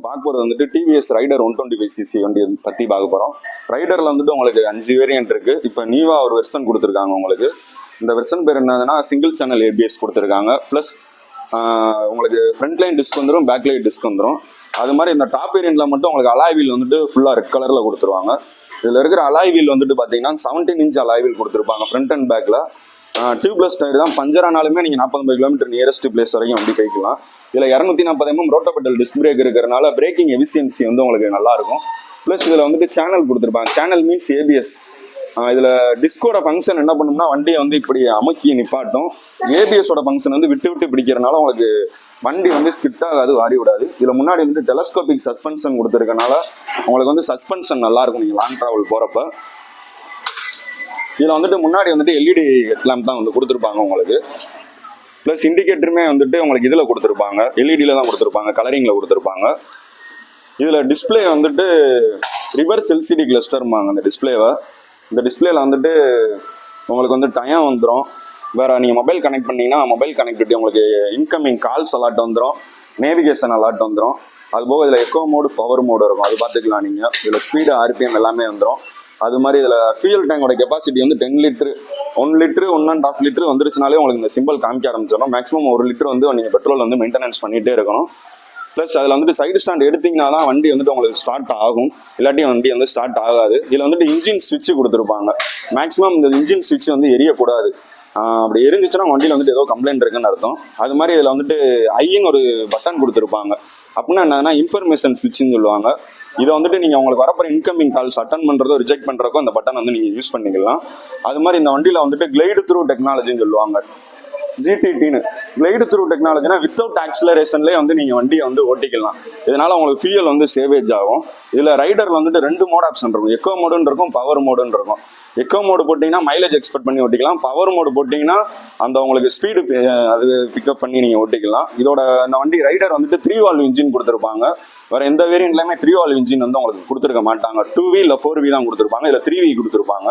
பார்க்க போகிறது வந்துட்டு டிவிஎஸ் ரைடர் 125cc வண்டி பற்றி பார்க்க போகிறோம். ரைடரில் வந்துட்டு உங்களுக்கு 5 வேரியன்ட் இருக்குது. இப்போ நியூவாக ஒரு வெர்ஷன் கொடுத்துருக்காங்க உங்களுக்கு. இந்த வெர்ஷன் பேர் என்னதுன்னா சிங்கிள் சேனல் ஏபிஎஸ் கொடுத்துருக்காங்க. ப்ளஸ் உங்களுக்கு ஃப்ரண்ட் லைன் டிஸ்க் வந்துடும், பேக் லைட் டிஸ்க் வந்துடும். அது மாதிரி இந்த டாப் வேரியண்ட்டில் மட்டும் உங்களுக்கு அலாய் வீல் வந்துட்டு ஃபுல்லாக ரெட் கலரில் கொடுத்துருவாங்க. இதில் இருக்கிற அலாய் வீல் வந்துட்டு பார்த்தீங்கன்னா 17 இன்ச் அலாய் வீல் கொடுத்துருப்பாங்க ஃப்ரண்ட் அண்ட் பேக்கில். டியூப்லெஸ் டயர் தான். பஞ்சரானாலுமே நீங்கள் 45 கிலோமீட்டர் நியரஸ்ட் பிளேஸ் வரைக்கும் வண்டி போய்க்கலாம். இதில் 240 mm ரோட்டோபெட்டல் டிஸ்க் பிரேக் இருக்கிறனால பிரேக்கிங் எஃபிஷியன்சி வந்து உங்களுக்கு நல்லாயிருக்கும். ப்ளஸ் இதில் வந்துட்டு சேனல் கொடுத்துருப்பாங்க. Channel means ABS. இதில் டிஸ்கோட ஃபங்க்ஷன் என்ன பண்ணும்னா வண்டியை வந்து இப்படி அமுக்கி நிப்பாட்டும். ஏபிஎஸோட ஃபங்க்ஷன் வந்து விட்டு விட்டு பிடிக்கிறனால உங்களுக்கு வண்டி வந்து ஸ்கிட் ஆகாது, வாடி விடாது. இதில் முன்னாடி வந்து டெலஸ்கோபிக் சஸ்பென்ஷன் கொடுத்துருக்கனால உங்களுக்கு வந்து சஸ்பென்ஷன் நல்லாயிருக்கும் நீங்கள் லாங் ட்ராவல் போகிறப்ப. இதில் வந்துட்டு முன்னாடி வந்துட்டு எல்இடி ஹெட்லாம்ப் தான் வந்து கொடுத்துருப்பாங்க உங்களுக்கு. ப்ளஸ் இண்டிகேட்டருமே வந்துட்டு உங்களுக்கு இதில் கொடுத்துருப்பாங்க, எல்இடியில் தான் கொடுத்துருப்பாங்க, கலரிங்கில் கொடுத்துருப்பாங்க. இதில் டிஸ்பிளே வந்துட்டு ரிவர்ஸ் எல்சிடி கிளஸ்டர்மாங்க அந்த டிஸ்பிளேவை. இந்த டிஸ்பிளேல வந்துட்டு உங்களுக்கு வந்து டைம் வந்துடும். வேறு நீங்கள் மொபைல் கனெக்ட் பண்ணிங்கன்னா மொபைல் கனெக்டிவிட்டி உங்களுக்கு இன்கமிங் கால்ஸ் அலாட் வந்துடும், நேவிகேஷன் அலாட் வந்துடும். அதுபோக இதில் எக்கோ மோடு, பவர் மோடு இருக்கும், அது பார்த்துக்கலாம் நீங்கள். இதில் ஸ்பீடு, ஆர்பிஎம் எல்லாமே வந்துடும். அது மாதிரி இதில் ஃபியூல் டேங்கோட கெப்பாசிட்டி வந்து 10 லிட்டரு, 1 லிட்டரு 1.5 லிட்டரு வந்துருச்சுனாலே உங்களுக்கு இந்த சிம்பிள் காமிக்க ஆரம்பிச்சிடும். மேக்ஸிமம் 1 லிட்டர் வந்து நீங்கள் பெட்ரோல் வந்து மெயின்டெனன்ஸ் பண்ணிகிட்டே இருக்கணும். ப்ளஸ் அதில் வந்துட்டு சைடு ஸ்டாண்ட் எடுத்திங்கன்னா தான் வண்டி வந்துட்டு உங்களுக்கு ஸ்டார்ட் ஆகும், இல்லாட்டி வண்டி வந்து ஸ்டார்ட் ஆகாது. இதில் வந்துட்டு இன்ஜின் ஸ்விட்ச் கொடுத்துருப்பாங்க. மேக்ஸிமம் இந்த இன்ஜின் ஸ்விட்ச் வந்து எரியக்கூடாது. அப்படி எரிஞ்சிச்சுன்னா வண்டியில் வந்துட்டு ஏதோ கம்ப்ளைண்ட் இருக்குன்னு அர்த்தம். அது மாதிரி இதில் வந்துட்டு ஐன்னு ஒரு பட்டன் கொடுத்துருப்பாங்க. அப்படின்னா என்னன்னா இன்ஃபர்மேஷன் ஸ்விட்ச்னு சொல்லுவாங்க. இதை வந்துட்டு நீங்கள் உங்களுக்கு வரப்போகிற இன்கமிங் கால்ஸ் அட்டன் பண்ணுறதோ ரிஜெக்ட் பண்ணுறக்கோ அந்த பட்டன் வந்து நீங்கள் யூஸ் பண்ணிக்கலாம். அது மாதிரி இந்த வண்டியில் வந்துட்டு கிளைடு த்ரூ டெக்னாலஜின்னு சொல்லுவாங்க, ஜிடிடின்னு. கிளைடு த்ரூ டெக்னாலஜினா வித்தவுட் ஆக்சிலரேஷன்லேயே வந்து நீங்கள் வண்டியை வந்து ஓட்டிக்கலாம். இதனால உங்களுக்கு ஃபியூயல் வந்து சேவேஜ் ஆகும். இதில் ரைடரில் வந்துட்டு 2 மோட் ஆப்ஷன் இருக்கும், எக்கோ மோடுன்னு இருக்கும், பவர் மோடுன்னு இருக்கும். எக்கோ மோடு போட்டிங்கன்னா மைலேஜ் எக்ஸ்பெக்ட் பண்ணி ஓட்டிக்கலாம். பவர் மோடு போட்டிங்கன்னா அந்த உங்களுக்கு ஸ்பீடு அது பிக்கப் பண்ணி நீங்கள் ஓட்டிக்கலாம். இதோட இந்த வண்டி ரைடர் வந்துட்டு 3 வால்வ் இன்ஜின் கொடுத்துருப்பாங்க. வேறு எந்த வேரியண்ட்லையுமே 3 வால்வ் இன்ஜின் வந்து உங்களுக்கு கொடுத்துருக்க மாட்டாங்க. 2V இல்லை 4V தான் கொடுத்துருப்பாங்க. இதில் 3V கொடுத்துருப்பாங்க.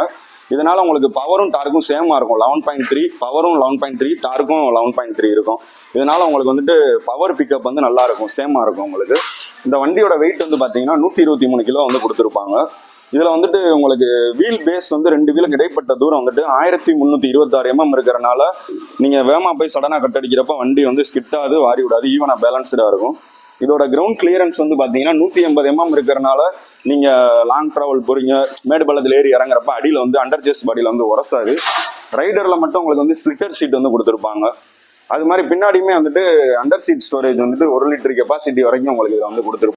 இதனால உங்களுக்கு பவரும் டார்க்கும் சேமாக இருக்கும். 11.3 பவரும் 11.3, டார்க்கும் 11.3 இருக்கும். இதனால உங்களுக்கு வந்துட்டு பவர் பிக்கப் வந்து நல்லா இருக்கும், சேமாக இருக்கும் உங்களுக்கு. இந்த வண்டியோட வெயிட் வந்து பார்த்தீங்கன்னா 123 கிலோ வந்து கொடுத்துருப்பாங்க. இதில் வந்துட்டு உங்களுக்கு வீல் பேஸ் வந்து 2 வீலுக்கு இடைப்பட்ட தூரம் வந்துட்டு 1326 mm இருக்கிறனால நீங்கள் வேகமாக போய் சடனாக கட்டடிக்கிறப்ப வண்டி வந்து ஸ்கிட்டாது, வாரி விடாது, ஈவனாக பேலன்ஸ்டாக இருக்கும். இதோட கிரவுண்ட் கிளியரன்ஸ் வந்து பார்த்தீங்கன்னா 180 mm இருக்கிறனால நீங்கள் லாங் ட்ராவல் போகிறீங்க, மேடு பள்ளத்தில் ஏறி இறங்குறப்ப அடியில் வந்து அண்டர் சேஸ் பாடியில் வந்து உரசாது. ரைடரில் மட்டும் உங்களுக்கு வந்து ஸ்பிளிட்டர் சீட் வந்து கொடுத்துருப்பாங்க. அது மாதிரி பின்னாடியுமே வந்துட்டு அண்டர் சீட் ஸ்டோரேஜ் வந்துட்டு 1 லிட்டர் கெப்பாசிட்டி வரைக்கும் உங்களுக்கு இதில் வந்து கொடுத்துருப்பாங்க.